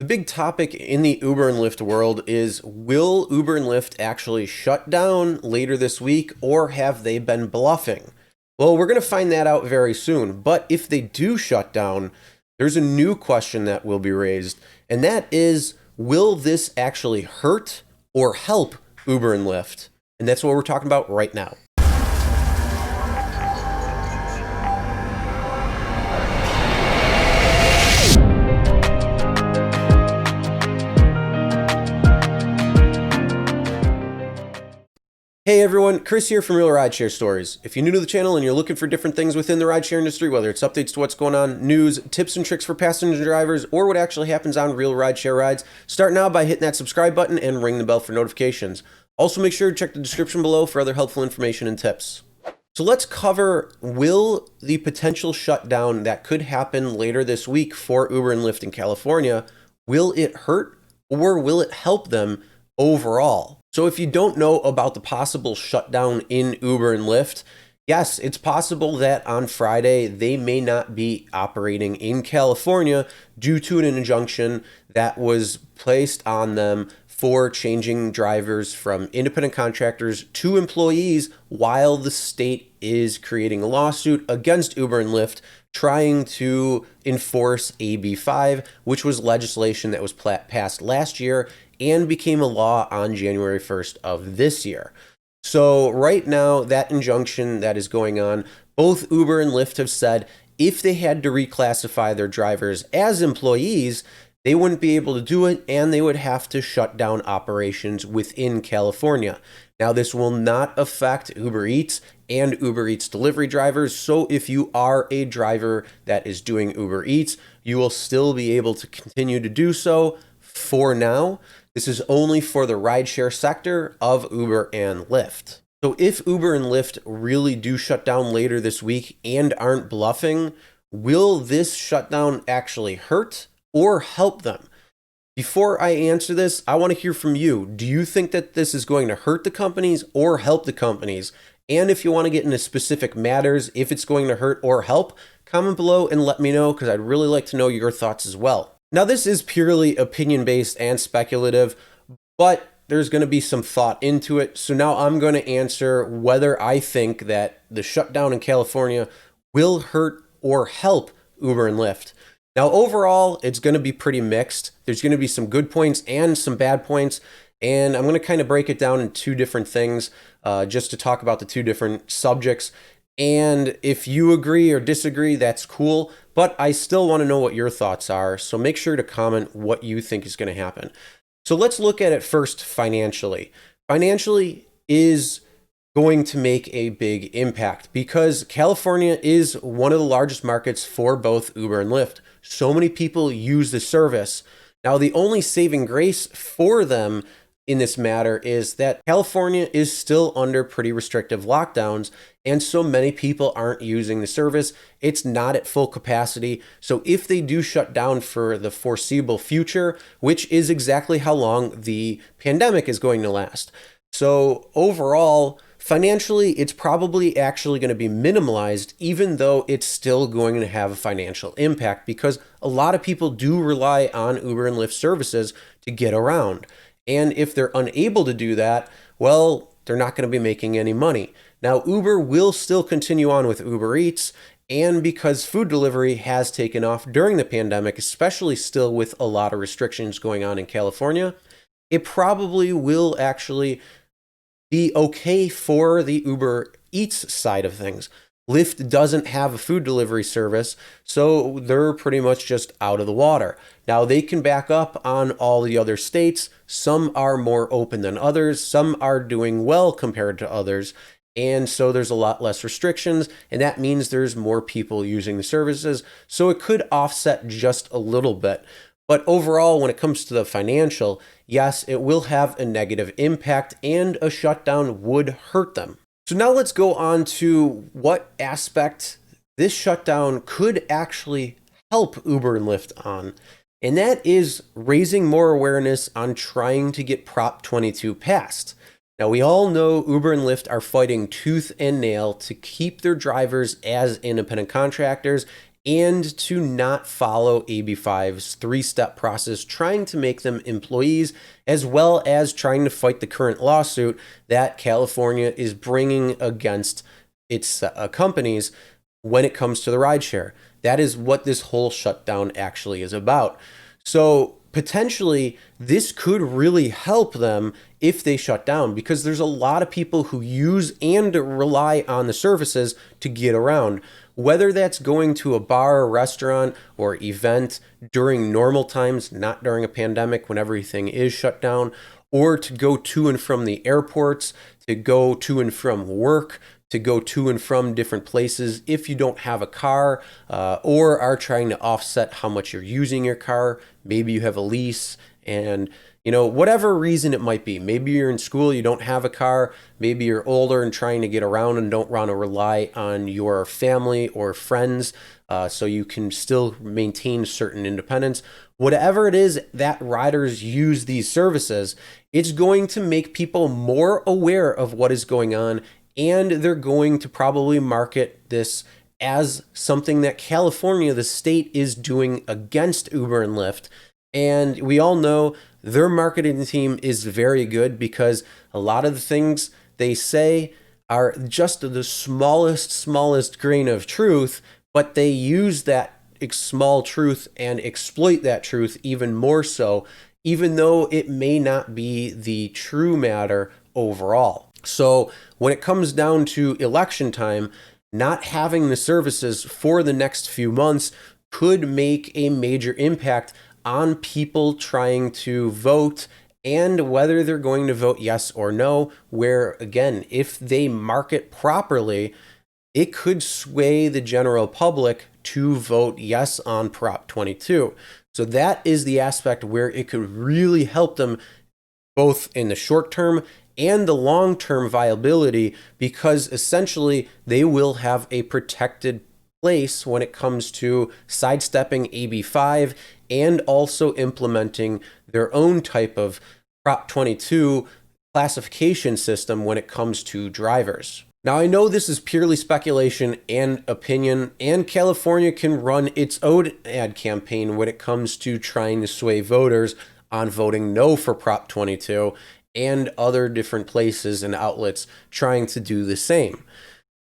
The big topic in the Uber and Lyft world is, will Uber and Lyft actually shut down later this week, or have they been bluffing? Well, we're going to find that out very soon. But if they do shut down, there's a new question that will be raised, and that is, will this actually hurt or help Uber and Lyft? And that's what we're talking about right now. Hey everyone, Chris here from Real Rideshare Stories. If you're new to the channel and you're looking for different things within the rideshare industry, whether it's updates to what's going on, news, tips and tricks for passenger drivers, or what actually happens on real rideshare rides, start now by hitting that subscribe button and ring the bell for notifications. Also make sure to check the description below for other helpful information and tips. So let's cover, will the potential shutdown that could happen later this week for Uber and Lyft in California, will it hurt or will it help them overall? So if you don't know about the possible shutdown in Uber and Lyft, yes, it's possible that on Friday they may not be operating in California due to an injunction that was placed on them for changing drivers from independent contractors to employees while the state is creating a lawsuit against Uber and Lyft trying to enforce AB 5, which was legislation that was passed last year and became a law on January 1st of this year. So right now, that injunction that is going on, both Uber and Lyft have said if they had to reclassify their drivers as employees, they wouldn't be able to do it, and they would have to shut down operations within California. Now, this will not affect UberEATS and UberEATS delivery drivers. So if you are a driver that is doing UberEATS, you will still be able to continue to do so for now. This is only for the rideshare sector of Uber and Lyft. So if Uber and Lyft really do shut down later this week and aren't bluffing, will this shutdown actually hurt or help them? Before I answer this, I want to hear from you. Do you think that this is going to hurt the companies or help the companies? And if you want to get into specific matters, if it's going to hurt or help, comment below and let me know, because I'd really like to know your thoughts as well. Now, this is purely opinion-based and speculative, but there's going to be some thought into it. So now I'm going to answer whether I think that the shutdown in California will hurt or help Uber and Lyft. Now, overall, it's going to be pretty mixed. There's going to be some good points and some bad points, and I'm going to kind of break it down in two different things just to talk about the two different subjects. And if you agree or disagree, that's cool, but I still want to know what your thoughts are, so make sure to comment what you think is going to happen. So let's look at it first financially. Financially is going to make a big impact because California is one of the largest markets for both Uber and Lyft. So many people use the service. Now, the only saving grace for them in this matter is that California is still under pretty restrictive lockdowns, and so many people aren't using the service. It's not at full capacity. So if they do shut down for the foreseeable future, which is exactly how long the pandemic is going to last. So overall, financially, it's probably actually going to be minimalized, even though it's still going to have a financial impact because a lot of people do rely on Uber and Lyft services to get around. And if they're unable to do that, well, they're not going to be making any money. Now, Uber will still continue on with UberEATS, and because food delivery has taken off during the pandemic, especially still with a lot of restrictions going on in California, it probably will actually be okay for the UberEATS side of things. Lyft doesn't have a food delivery service, so they're pretty much just out of the water. Now, they can back up on all the other states. Some are more open than others. Some are doing well compared to others. And so there's a lot less restrictions, and that means there's more people using the services. So it could offset just a little bit. But overall, when it comes to the financial, yes, it will have a negative impact, and a shutdown would hurt them. So now let's go on to what aspect this shutdown could actually help Uber and Lyft on. And that is raising more awareness on trying to get Prop 22 passed. Now, we all know Uber and Lyft are fighting tooth and nail to keep their drivers as independent contractors and to not follow AB5's three-step process, trying to make them employees, as well as trying to fight the current lawsuit that California is bringing against its companies when it comes to the rideshare. That is what this whole shutdown actually is about. So potentially, this could really help them if they shut down, because there's a lot of people who use and rely on the services to get around. Whether that's going to a bar or restaurant or event during normal times, not during a pandemic when everything is shut down, or to go to and from the airports, to go to and from work, to go to and from different places if you don't have a car or are trying to offset how much you're using your car. Maybe you have a lease, and whatever reason it might be. Maybe you're in school, you don't have a car. Maybe you're older and trying to get around and don't want to rely on your family or friends, so you can still maintain certain independence. Whatever it is that riders use these services, it's going to make people more aware of what is going on, and they're going to probably market this as something that California, the state, is doing against Uber and Lyft. And we all know their marketing team is very good, because a lot of the things they say are just the smallest grain of truth, but they use that small truth and exploit that truth even more so, even though it may not be the true matter overall. So when it comes down to election time, not having the services for the next few months could make a major impact on people trying to vote and whether they're going to vote yes or no, where, again, if they market properly, it could sway the general public to vote yes on Prop 22. So that is the aspect where it could really help them both in the short term and the long-term viability, because essentially they will have a protected place when it comes to sidestepping AB5 and also implementing their own type of Prop 22 classification system when it comes to drivers. Now, I know this is purely speculation and opinion, and California can run its own ad campaign when it comes to trying to sway voters on voting no for Prop 22, and other different places and outlets trying to do the same.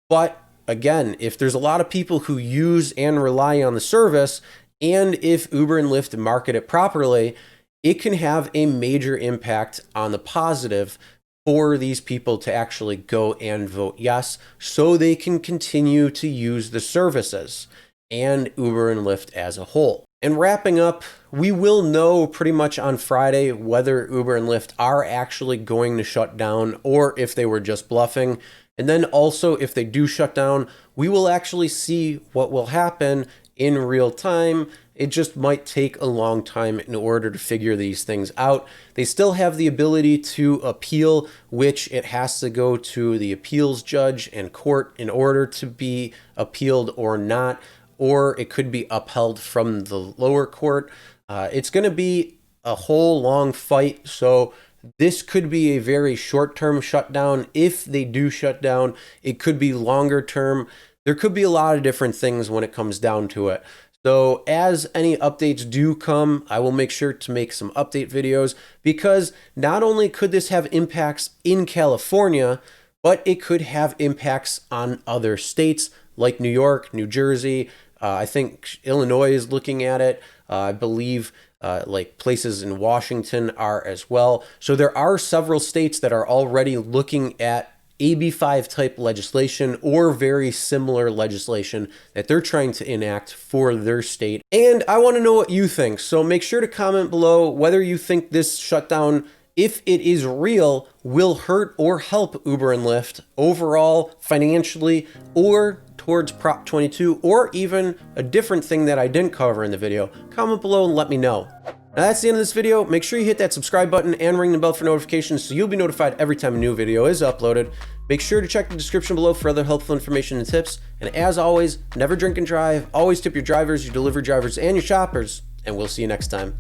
But again, if there's a lot of people who use and rely on the service, and if Uber and Lyft market it properly, it can have a major impact on the positive for these people to actually go and vote yes, so they can continue to use the services and Uber and Lyft as a whole. And wrapping up, we will know pretty much on Friday whether Uber and Lyft are actually going to shut down or if they were just bluffing. And then also, if they do shut down, we will actually see what will happen in real time. It just might take a long time in order to figure these things out. They still have the ability to appeal, which it has to go to the appeals judge and court in order to be appealed or not, or it could be upheld from the lower court. It's going to be a whole long fight, so this could be a very short-term shutdown. If they do shut down, it could be longer term. There could be a lot of different things when it comes down to it. So as any updates do come, I will make sure to make some update videos, because not only could this have impacts in California, but it could have impacts on other states like New York, New Jersey. I think Illinois is looking at it. I believe like places in Washington are as well. So there are several states that are already looking at AB5 type legislation or very similar legislation that they're trying to enact for their state. And I want to know what you think. So make sure to comment below whether you think this shutdown, if it is real, will hurt or help Uber and Lyft overall financially, or towards Prop 22, or even a different thing that I didn't cover in the video. Comment below and let me know. Now that's the end of this video. Make sure you hit that subscribe button and ring the bell for notifications so you'll be notified every time a new video is uploaded. Make sure to check the description below for other helpful information and tips. And as always, never drink and drive. Always tip your drivers, your delivery drivers, and your shoppers. And we'll see you next time.